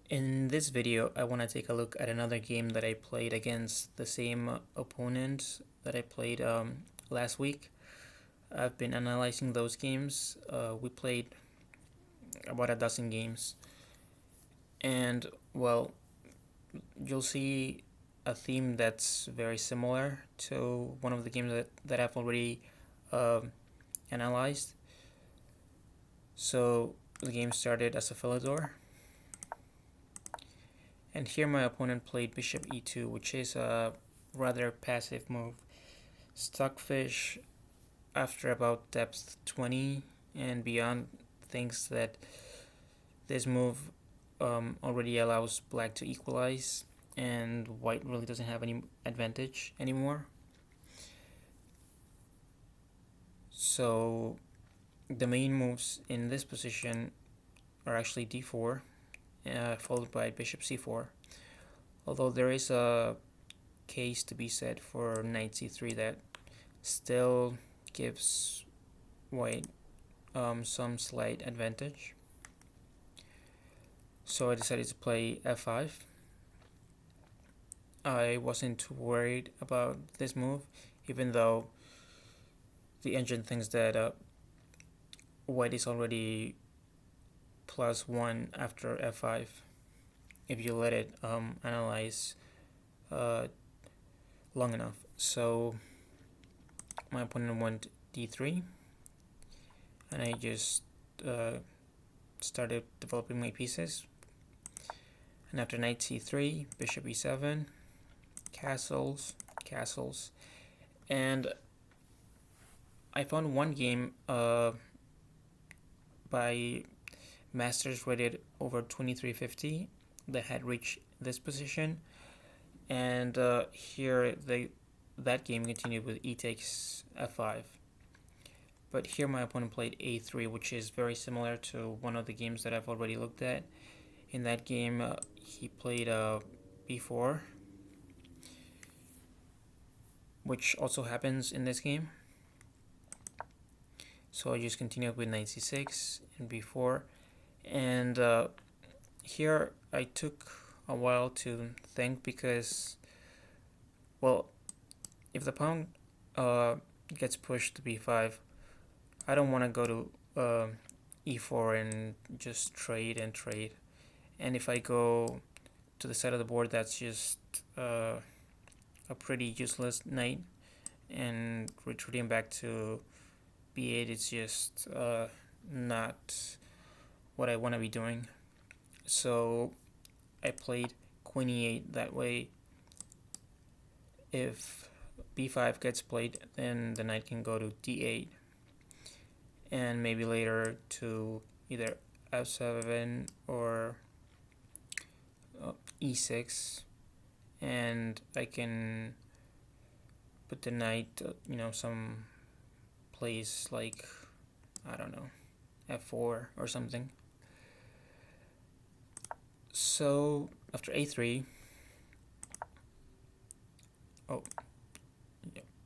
In this video, I want to take a look at another game that I played against the same opponent that I played last week. I've been analyzing those games. We played about a dozen games, and well, you'll see a theme that's very similar to one of the games that I've already analyzed. So the game started as a Philidor. And here my opponent played bishop e2, which is a rather passive move. Stockfish, after about depth 20 and beyond, thinks that this move already allows black to equalize, and white really doesn't have any advantage anymore. So the main moves in this position are actually d4, followed by bishop c4. Although there is a case to be said for knight c3 that still gives white some slight advantage. So I decided to play f5. I wasn't too worried about this move, even though the engine thinks that white is already +1 after f5 if you let it analyze long enough. So my opponent went d3, and I just started developing my pieces. And after knight c3, bishop e7, castles, and I found one game by masters rated over 2350 that had reached this position, and here that game continued with e takes f5. But here my opponent played a3, which is very similar to one of the games that I've already looked at. In that game, he played b4, which also happens in this game. So I just continued with knight c6 and b4, and here I took a while to think because, well, if the pawn gets pushed to b5, I don't want to go to e4 and just trade. And if I go to the side of the board, that's just a pretty useless knight, and retreating back to b8 is just not what I want to be doing. So I played queen e8. That way, if b5 gets played, then the knight can go to d8, and maybe later to either f7 or e6, and I can put the knight, some place like, I don't know, f4 or something. So after a3,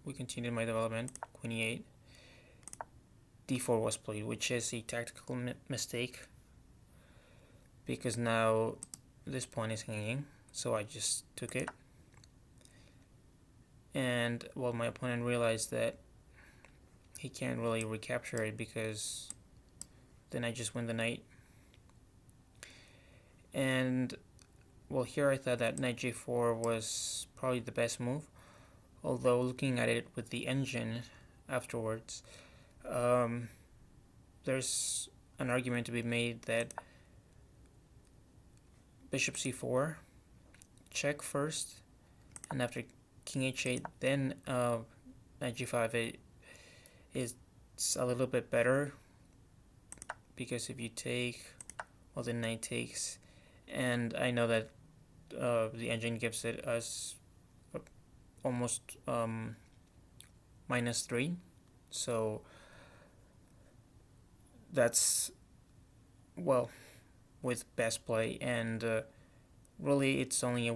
we continued my development. Queen e8, d4 was played, which is a tactical mistake because now this pawn is hanging, so I just took it. And well, my opponent realized that he can't really recapture it because then I just win the knight. And well, here I thought that knight j4 was probably the best move, although looking at it with the engine afterwards, there's an argument to be made that bishop c4, check first, and after king h8, then knight g5 is a little bit better, because if you take, well, the knight takes, and I know that the engine gives it as almost -3, so that's, well, with best play, and really it's only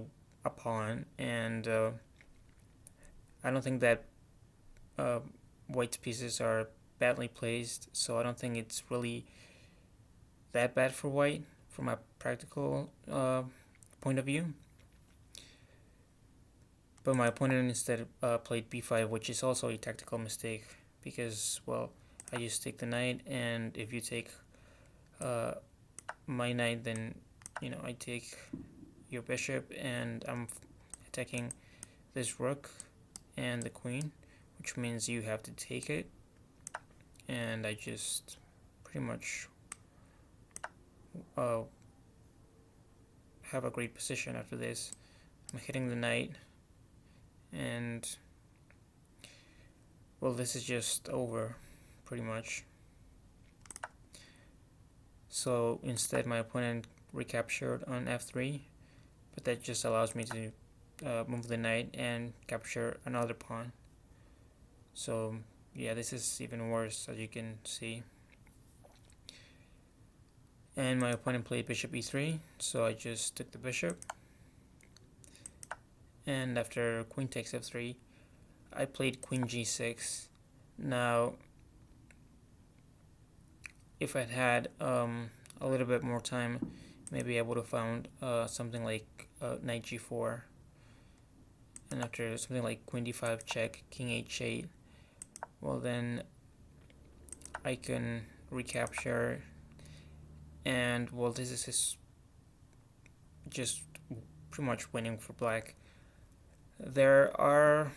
a pawn, and I don't think that white's pieces are badly placed, so I don't think it's really that bad for white. from a practical point of view. But my opponent instead played b5, which is also a tactical mistake because, well, I just take the knight, and if you take my knight, then I take your bishop, and I'm attacking this rook and the queen, which means you have to take it, and I just pretty much have a great position after this. I'm hitting the knight, and well, this is just over pretty much. So instead my opponent recaptured on f3, but that just allows me to move the knight and capture another pawn. So yeah, this is even worse, as you can see. And my opponent played bishop e3, so I just took the bishop. And after queen takes f3, I played queen g6. Now, if I'd had a little bit more time, maybe I would have found something like knight g4. And after something like queen d5 check, king h8, well then I can recapture, and well, this is just pretty much winning for black. There are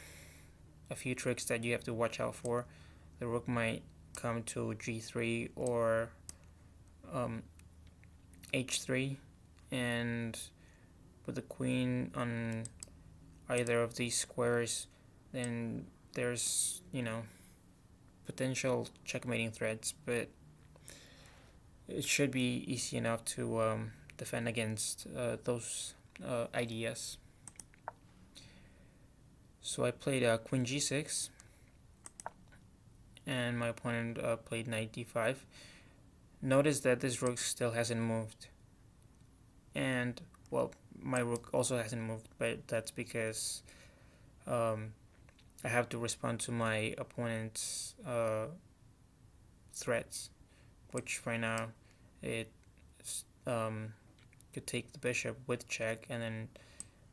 a few tricks that you have to watch out for. The rook might come to g3 or h3, and with the queen on either of these squares, then there's potential checkmating threats, but it should be easy enough to defend against those ideas. So I played queen g6, and my opponent played knight d5. Notice that this rook still hasn't moved, and well, my rook also hasn't moved, but that's because I have to respond to my opponent's threats, which right now it could take the bishop with check, and then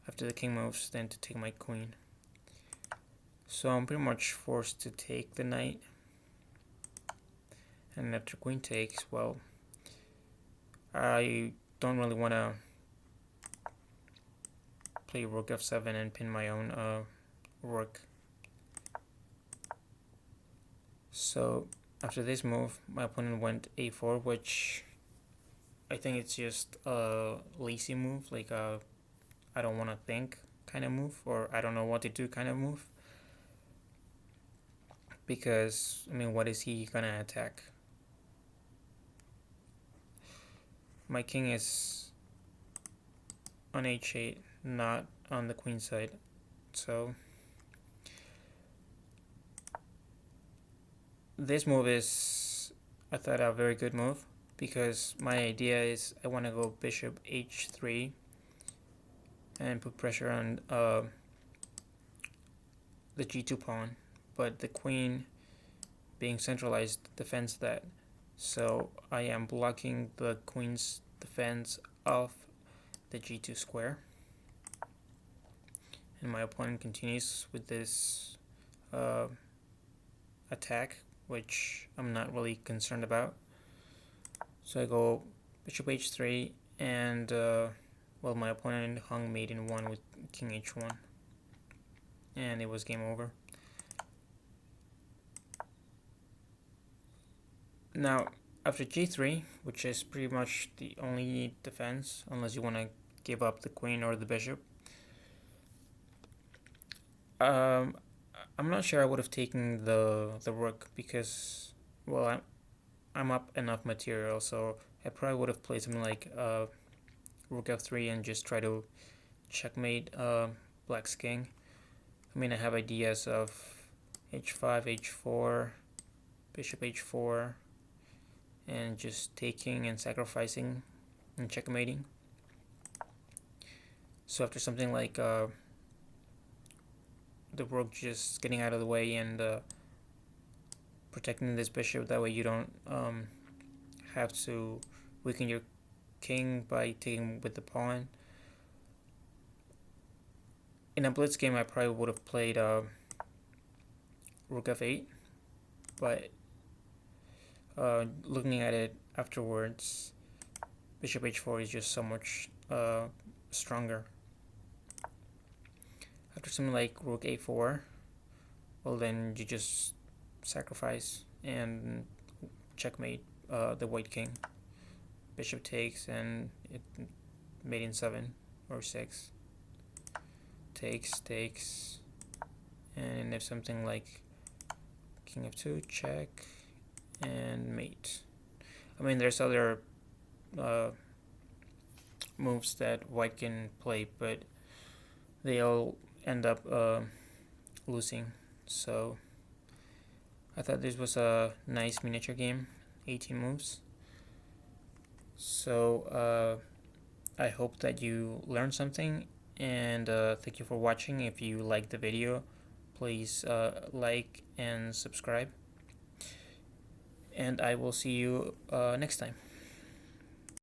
after the king moves, then to take my queen. So I'm pretty much forced to take the knight, and after queen takes, well, I don't really want to play rook f7 and pin my own rook. So after this move, my opponent went a4, which I think it's just a lazy move, like a I don't want to think kind of move, or I don't know what to do kind of move. Because, I mean, what is he gonna attack? My king is on h8, not on the queen side. So this move is, I thought, a very good move, because my idea is I want to go bishop h3 and put pressure on the g2 pawn, but the queen being centralized defends that. So I am blocking the queen's defense of the g2 square, and my opponent continues with this attack, which I'm not really concerned about. So I go bishop h3, and well, my opponent hung mate in 1 with king h1, and it was game over. Now, after g3, which is pretty much the only defense, unless you want to give up the queen or the bishop, I'm not sure I would have taken the rook, because, well, I'm up enough material, so I probably would have played something like rook f3 and just try to checkmate black's king. I mean, I have ideas of h5, h4, bishop h4, and just taking and sacrificing and checkmating. So after something like the rook just getting out of the way and protecting this bishop, that way you don't have to weaken your king by taking with the pawn. In a blitz game, I probably would have played rook f8, but looking at it afterwards, bishop h4 is just so much stronger. After something like rook a4, well, then you just sacrifice and checkmate the white king. Bishop takes, and it mate in 7 or 6. Takes, and if something like king f2, check, and mate. I mean, there's other moves that white can play, but they all end up losing. So I thought this was a nice miniature game, 18 moves. So I hope that you learned something, and thank you for watching. If you liked the video, please like and subscribe, and I will see you next time.